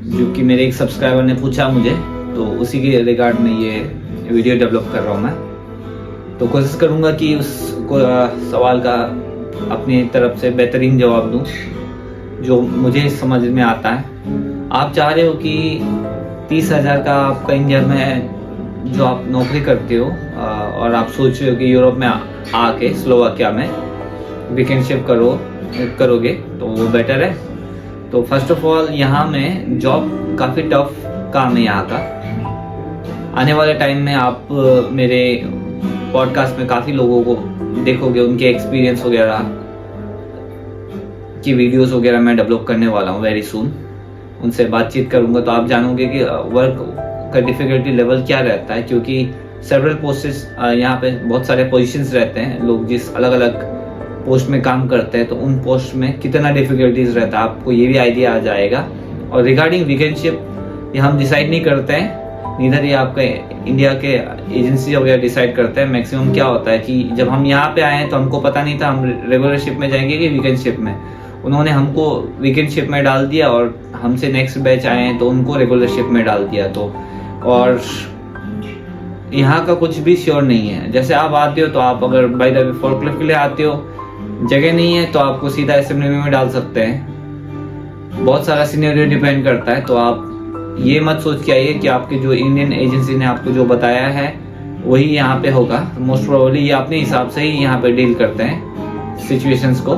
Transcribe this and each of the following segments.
जो कि मेरे एक सब्सक्राइबर ने पूछा मुझे, तो उसी के रिगार्ड में ये वीडियो डेवलप कर रहा हूँ मैं। तो कोशिश करूँगा कि उस सवाल का अपनी तरफ से बेहतरीन जवाब दूँ जो मुझे समझ में आता है। आप चाह रहे हो कि 30,000 का आपका इंडिया में जो आप नौकरी करते हो और आप सोच रहे हो कि यूरोप में आके स्लोवाकिया में वीकेंड शिफ्ट करोगे तो वो बेटर है। तो फर्स्ट ऑफ ऑल यहाँ में जॉब काफ़ी टफ काम है यहाँ का। आने वाले टाइम में आप मेरे पॉडकास्ट में काफ़ी लोगों को देखोगे, उनके एक्सपीरियंस वगैरह की वीडियोस वगैरह मैं डेवलप करने वाला हूँ वेरी सून। उनसे बातचीत करूँगा तो आप जानोगे कि वर्क का डिफ़िकल्टी लेवल क्या रहता है, क्योंकि सेवरल पोस्टेस यहाँ पे बहुत सारे पोजीशंस रहते हैं। लोग जिस अलग अलग पोस्ट में काम करते हैं तो उन पोस्ट में कितना डिफ़िकल्टीज रहता है आपको ये भी आइडिया आ जाएगा। और रिगार्डिंग वीकेंड शिफ्ट ये हम डिसाइड नहीं करते हैं, नीदर ये आपका इंडिया के एजेंसी वगैरह डिसाइड करते हैं। मैक्सिमम क्या होता है कि जब हम यहाँ पे आए हैं तो हमको पता नहीं था हम रेगुलर शिफ्ट में जाएंगे कि वीकेंड शिफ्ट में। उन्होंने हमको वीकेंड शिफ्ट में डाल दिया और हमसे नेक्स्ट बैच आए हैं तो उनको रेगुलर शिफ्ट में डाल दिया। तो और यहाँ का कुछ भी श्योर नहीं है। जैसे आप आते हो तो आप अगर बाय द वे फोर्कलिफ्ट के लिए आते हो, जगह नहीं है तो आपको सीधा असेंबली में डाल सकते हैं। बहुत सारा सिनेरियो डिपेंड करता है। तो आप ये मत सोच के आइए कि आपके जो इंडियन एजेंसी ने आपको जो बताया है वही यहाँ पे होगा। मोस्ट प्रोबेबली ये अपने हिसाब से ही यहाँ पे डील करते हैं सिचुएशंस को।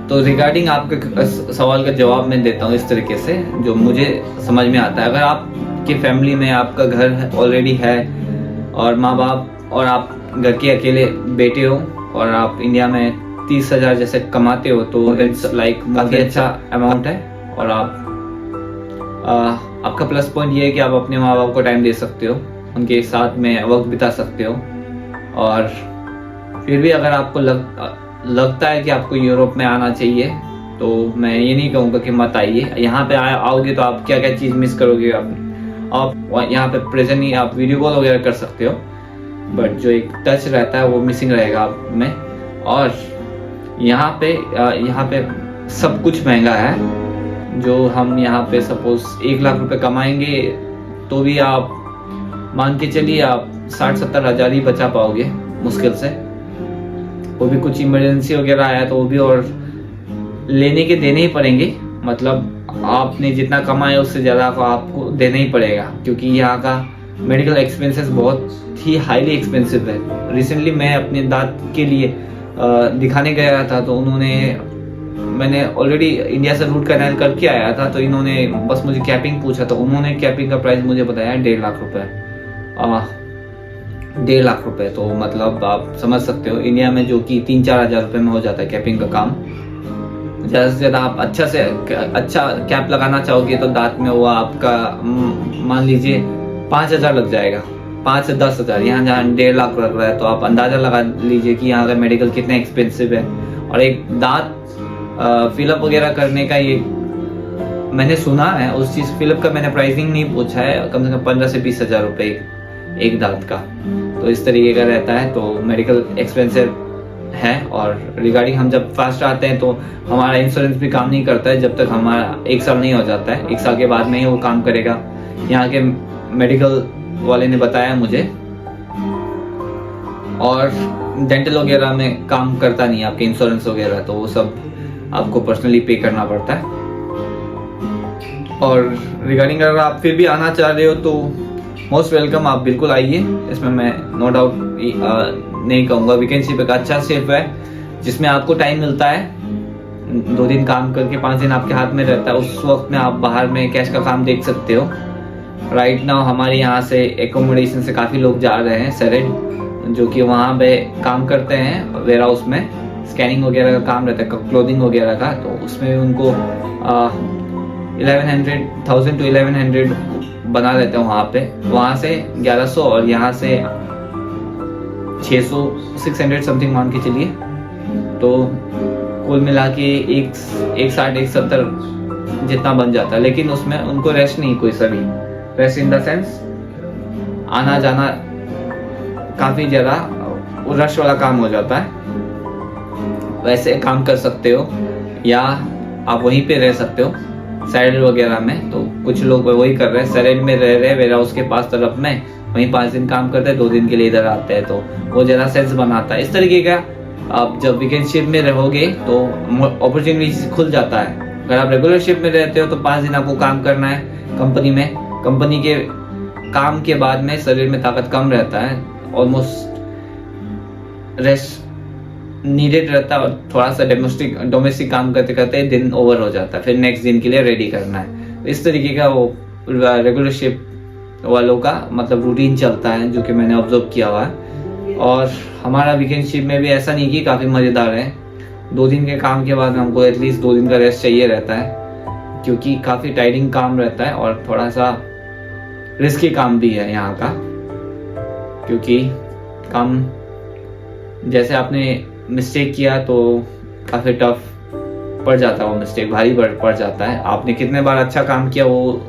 तो रिगार्डिंग आपके सवाल का जवाब मैं देता हूँ इस तरीके से जो मुझे समझ में आता है। अगर आपकी फैमिली में आपका घर ऑलरेडी है और माँ बाप और आप घर के अकेले बेटे हो और आप इंडिया में 30,000 जैसे कमाते हो तो इट्स लाइक काफ़ी अच्छा अमाउंट है। और आपका प्लस पॉइंट ये है कि आप अपने माँ बाप को टाइम दे सकते हो, उनके साथ में वक्त बिता सकते हो। और फिर भी अगर आपको लगता है कि आपको यूरोप में आना चाहिए तो मैं ये नहीं कहूँगा कि मत आइए। यहाँ पे आओगे तो आप क्या क्या चीज़ मिस करोगे। आप यहाँ पे प्रेजेंट ही आप वीडियो कॉल वगैरह कर सकते हो, बट जो एक टच रहता है वो मिसिंग रहेगा आप में। और यहाँ पे सब कुछ महंगा है। जो हम यहाँ पे सपोज 1 लाख रुपए कमाएंगे तो भी आप मान के चलिए आप 60-70 हज़ार ही बचा पाओगे मुश्किल से। वो भी कुछ इमरजेंसी वगैरह आया तो वो भी और लेने के देने ही पड़ेंगे। मतलब आपने जितना कमाया उससे ज़्यादा आपको देना ही पड़ेगा, क्योंकि यहाँ का मेडिकल एक्सपेंसेस बहुत ही हाईली एक्सपेंसिव है। रिसेंटली मैं अपने दांत के लिए दिखाने गया था तो मैंने ऑलरेडी इंडिया से रूट कैनाल करके आया था तो इन्होंने बस मुझे कैपिंग पूछा तो उन्होंने कैपिंग का प्राइस मुझे बताया 1.5 लाख रुपए। 1.5 लाख रुपए तो मतलब आप समझ सकते हो इंडिया में जो कि 3-4 हज़ार रुपये में हो जाता है कैपिंग का काम। ज़्यादा से ज़्यादा आप अच्छा कैप लगाना चाहोगे तो दांत में वो आपका मान लीजिए 5,000 लग जाएगा, 5 से 10 हज़ार। यहाँ जहाँ 1.5 लाख लग रहा है तो आप अंदाज़ा लगा लीजिए कि यहाँ का मेडिकल कितना एक्सपेंसिव है। और एक दांत फिलअप वगैरह करने का ये मैंने सुना है, उस चीज़ फिलअप का मैंने प्राइसिंग नहीं पूछा है, कम से कम 15 से 20 हज़ार रुपये एक दांत का। तो इस तरीके का रहता है। तो मेडिकल एक्सपेंसिव है। और रिगार्डिंग हम जब फास्ट आते हैं तो हमारा इंश्योरेंस भी काम नहीं करता है जब तक हमारा 1 साल नहीं हो जाता है। 1 साल के बाद में ही वो काम करेगा। यहाँ के मेडिकल वाले ने बताया मुझे। और डेंटल वगैरह में काम करता नहीं आपके इंश्योरेंस वगैरह, तो वो सब आपको पर्सनली पे करना पड़ता है। और रिगार्डिंग अगर आप फिर भी आना चाह रहे हो तो मोस्ट वेलकम, आप बिल्कुल आइए। इसमें मैं नो डाउट नहीं कहूँगा। वीकेंड शिफ्ट एक अच्छा शिफ्ट है जिसमें आपको टाइम मिलता है 2 दिन काम करके 5 दिन आपके हाथ में रहता है। उस वक्त में आप बाहर में कैश का काम देख सकते हो। राइट नाउ हमारे यहाँ से एकोमोडेशन से काफ़ी लोग जा रहे हैं सेरेड, जो कि वहाँ पे काम करते हैं वेयर हाउस में। स्कैनिंग वगैरह का काम रहता है, क्लोथिंग वगैरह का। तो उसमें उनको 1000 to 1100 बना देते हैं वहाँ पे। वहाँ से 1100 और यहाँ से 600-600 समथिंग मान के चलिए। तो कुल मिला के 160-170 जितना बन जाता है। लेकिन उसमें उनको रेस्ट नहीं, कोई सा भी रेस्ट इन द सेंस आना जाना काफ़ी ज़्यादा रश वाला काम हो जाता है। वैसे काम कर सकते हो या आप वहीं पे रह सकते हो। सैलरी वगैरह में। तो कुछ लोग वही कर रहे हैं, सैलरी में रह रहे वेयर हाउस के पास तरफ में, वहीं 5 दिन काम करते हैं, 2 दिन के लिए इधर आते हैं, तो वो ज़्यादा सेंस बनाता है। इस तरीके का आप जब वीकेंड शिफ्ट में रहोगे तो अपॉर्चुनिटी खुल जाता है। अगर आप रेगुलर शिफ्ट में रहते हो तो 5 दिन आपको काम करना है कंपनी में। कंपनी के काम के बाद में शरीर में ताकत कम रहता है, ऑलमोस्ट रेस्ट नीडेड रहता है, और थोड़ा सा डोमेस्टिक काम करते करते दिन ओवर हो जाता है, फिर नेक्स्ट दिन के लिए रेडी करना है। इस तरीके का वो रेगुलर शिफ्ट वालों का मतलब रूटीन चलता है, जो कि मैंने ऑब्जर्व किया हुआ है। और हमारा वीकेंड शिफ्ट में भी ऐसा नहीं कि काफ़ी मज़ेदार है। 2 दिन के काम के बाद में हमको एटलीस्ट 2 दिन का रेस्ट चाहिए रहता है, क्योंकि काफ़ी टायरिंग काम रहता है और थोड़ा सा रिस्की काम भी है यहाँ का। क्योंकि काम जैसे आपने मिस्टेक किया तो काफ़ी टफ पड़ जाता है, वो मिस्टेक भारी पड़ जाता है। आपने कितने बार अच्छा काम किया वो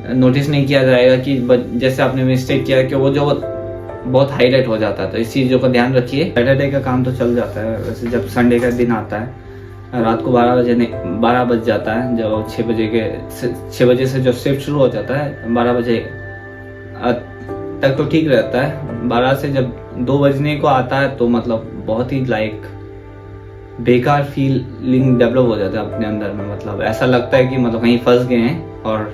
नोटिस नहीं किया जाएगा, कि जैसे आपने मिस्टेक किया कि वो जो बहुत हाईलाइट हो जाता है। तो इस चीज़ों का ध्यान रखिए। सैटरडे का काम तो चल जाता है, वैसे जब संडे का दिन आता है रात को 12 बज जाता है, जब 6 बजे से जो शिफ्ट शुरू हो जाता है 12 बजे तक तो ठीक रहता है। 12 से जब 2 बजने को आता है तो मतलब बहुत ही बेकार फीलिंग डेवलप हो जाता है अपने अंदर में। मतलब ऐसा लगता है कि मतलब कहीं फंस गए हैं, और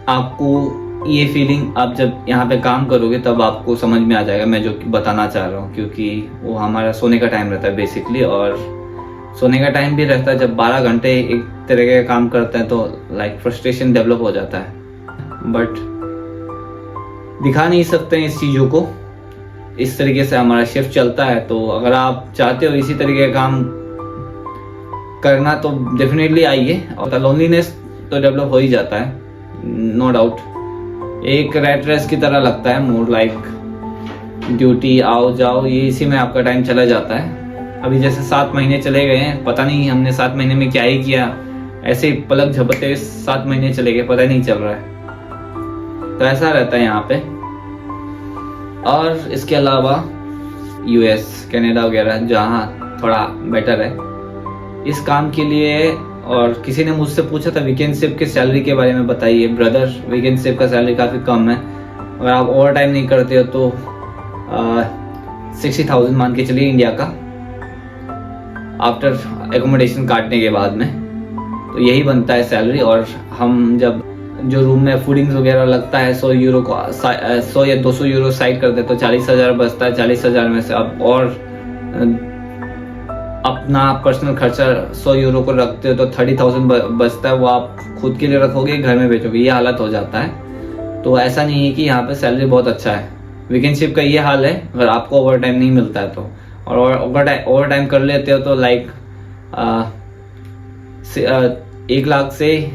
आपको ये फीलिंग आप जब यहाँ पे काम करोगे तब आपको समझ में आ जाएगा मैं जो बताना चाह रहा हूँ। क्योंकि वो हमारा सोने का टाइम रहता है बेसिकली, और सोने का टाइम भी रहता है। जब 12 घंटे एक तरह का काम करते हैं तो फ्रस्ट्रेशन डेवलप हो जाता है, बट दिखा नहीं सकते हैं इस चीज़ों को। इस तरीके से हमारा शिफ्ट चलता है। तो अगर आप चाहते हो इसी तरीके का काम करना तो डेफिनेटली आइए। और लोनलीनेस तो डेवलप हो ही जाता है, नो डाउट। एक रैट रेस की तरह लगता है, मोर लाइक ड्यूटी आओ जाओ, ये इसी में आपका टाइम चला जाता है। अभी जैसे 7 महीने चले गए हैं, पता नहीं हमने 7 महीने में क्या ही किया, ऐसे पलक झपकते 7 महीने चले गए, पता ही नहीं चल रहा है। तो ऐसा रहता है यहाँ पे। और इसके अलावा यूएस, कनाडा वगैरह जहाँ थोड़ा बेटर है इस काम के लिए। और किसी ने मुझसे पूछा था वीकेंड शिफ्ट के सैलरी के बारे में बताइए ब्रदर, वीकेंड शिफ्ट का सैलरी काफ़ी कम है। अगर आप ओवर टाइम नहीं करते हो तो 60,000 मान के चलिए इंडिया का, आफ्टर एकोमोडेशन काटने के बाद में, तो यही बनता है सैलरी। और हम जब जो रूम में फूडिंग्स वगैरह लगता है 100 यूरो को 100 या 200 यूरो साइड करते तो 40,000 बचता है। 40,000 में से अब और अपना पर्सनल खर्चा 100 यूरो को रखते हो तो 30,000 बचता है, वो आप खुद के लिए रखोगे, घर में बेचोगे, ये हालत हो जाता है। तो ऐसा नहीं है कि यहाँ पे सैलरी बहुत अच्छा है। वीकेंड शिफ्ट का ये हाल है अगर आपको ओवर टाइम नहीं मिलता है तो। और ओवर टाइम कर लेते हो तो 1 लाख से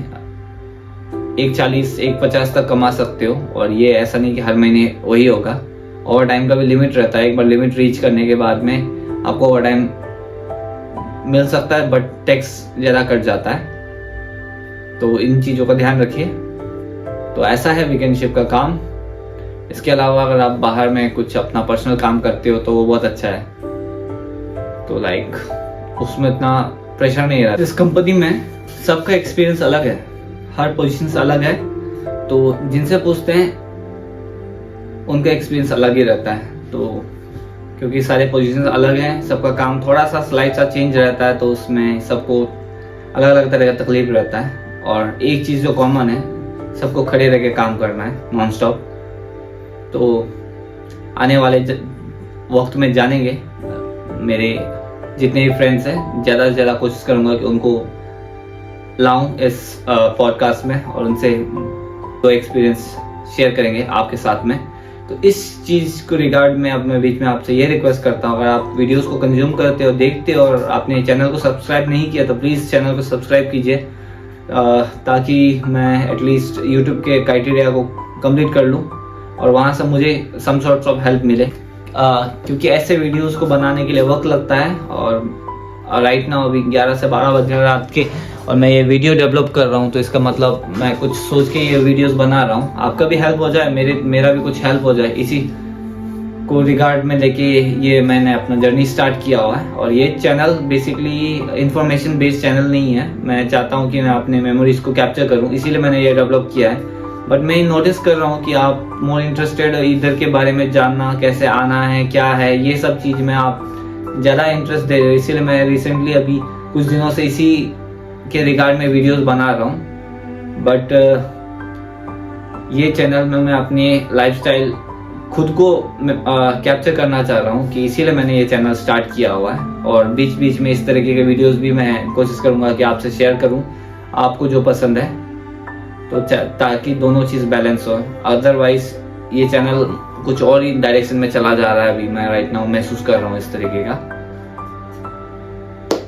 140 150 तक कमा सकते हो। और ये ऐसा नहीं कि हर महीने वही होगा, ओवर टाइम का भी लिमिट रहता है। एक बार लिमिट रीच करने के बाद में आपको ओवर टाइम मिल सकता है, बट टैक्स ज़्यादा कट जाता है। तो इन चीज़ों का ध्यान रखिए। तो ऐसा है वीकेंड शिफ्ट का काम। इसके अलावा अगर आप बाहर में कुछ अपना पर्सनल काम करते हो तो वो बहुत अच्छा है। तो उसमें इतना प्रेशर नहीं रहता। इस कंपनी में सबका एक्सपीरियंस अलग है, हर पोजीशन अलग है। तो जिनसे पूछते हैं उनका एक्सपीरियंस अलग ही रहता है। तो क्योंकि सारे पोजीशंस अलग हैं, सबका काम थोड़ा सा स्लाइड सा चेंज रहता है, तो उसमें सबको अलग अलग तरह का तकलीफ रहता है। और एक चीज़ जो कॉमन है, सबको खड़े रह के काम करना है नॉन स्टॉप। तो आने वाले वक्त में जानेंगे, मेरे जितने भी फ्रेंड्स हैं ज़्यादा से ज़्यादा कोशिश करूँगा कि उनको लाऊं इस पॉडकास्ट में, और उनसे तो एक्सपीरियंस शेयर करेंगे आपके साथ में। तो इस चीज़ को रिगार्ड में अब मैं बीच में आपसे ये रिक्वेस्ट करता हूँ, अगर आप वीडियोस को कंज्यूम करते हो, देखते हो और आपने चैनल को सब्सक्राइब नहीं किया तो प्लीज़ चैनल को सब्सक्राइब कीजिए, ताकि मैं एटलीस्ट यूट्यूब के क्राइटेरिया को कंप्लीट कर लूँ और वहाँ से मुझे सम सॉर्ट्स ऑफ हेल्प मिले। क्योंकि ऐसे वीडियोस को बनाने के लिए वक्त लगता है। और राइट नाउ अभी 11 से 12 बज रहे रात के, और मैं ये वीडियो डेवलप कर रहा हूँ, तो इसका मतलब मैं कुछ सोच के ये वीडियोस बना रहा हूँ। आपका भी हेल्प हो जाए, मेरा भी कुछ हेल्प हो जाए, को रिगार्ड में लेके ये मैंने अपना जर्नी स्टार्ट किया हुआ है। और ये channel basically information based channel नहीं है। मैं चाहता हूँ कि मैं अपने मेमोरीज को कैप्चर करूँ, इसीलिए मैंने ये डेवलप किया है। बट मैं नोटिस कर रहा हूँ कि आप मोर इंटरेस्टेड इधर के बारे में जानना, कैसे आना है, क्या है, ये सब चीज़ में आप ज़्यादा इंटरेस्ट दे रहे हो। इसीलिए मैं रिसेंटली अभी कुछ दिनों से इसी के रिगार्ड में वीडियोस बना रहा हूँ। बट ये चैनल में मैं अपनी लाइफस्टाइल खुद को कैप्चर करना चाह रहा हूँ, कि इसीलिए मैंने ये चैनल स्टार्ट किया हुआ है। और बीच बीच में इस तरीके के वीडियोस भी मैं कोशिश करूँगा कि आपसे शेयर करूँ, आपको जो पसंद है, तो ताकि दोनों चीज़ बैलेंस हो। अदरवाइज ये चैनल कुछ और ही डायरेक्शन में चला जा रहा है, अभी मैं राइट नाउ महसूस कर रहा हूँ इस तरीके का।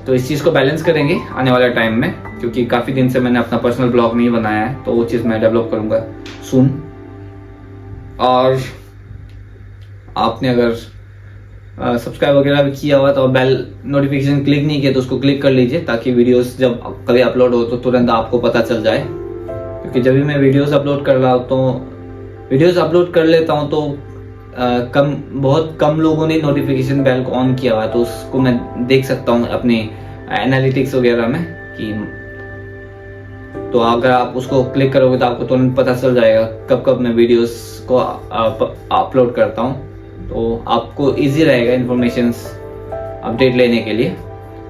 तो इस चीज़ को बैलेंस करेंगे आने वाले टाइम में, क्योंकि काफ़ी दिन से मैंने अपना पर्सनल ब्लॉग नहीं बनाया है, तो वो चीज़ मैं डेवलप करूँगा सून। और आपने अगर सब्सक्राइब वगैरह भी किया हुआ तो बेल नोटिफिकेशन क्लिक नहीं किया तो उसको क्लिक कर लीजिए, ताकि वीडियोस जब कभी अपलोड हो तो तुरंत आपको पता चल जाए। क्योंकि जब भी मैं वीडियोस अपलोड कर लेता हूँ तो बहुत कम लोगों ने नोटिफिकेशन बेल को ऑन किया हुआ है, तो उसको मैं देख सकता हूँ अपने एनालिटिक्स वगैरह में कि, तो अगर आप उसको क्लिक करोगे तो आपको तुरंत पता चल जाएगा कब कब मैं वीडियोस को अपलोड करता हूँ। तो आपको इजी रहेगा इन्फॉर्मेशंस अपडेट लेने के लिए।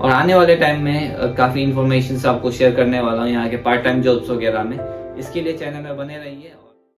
और आने वाले टाइम में काफ़ी इन्फॉर्मेशन आपको शेयर करने वाला हूँ यहाँ के पार्ट टाइम जॉब्स वगैरह में। इसके लिए चैनल में बने रहिए।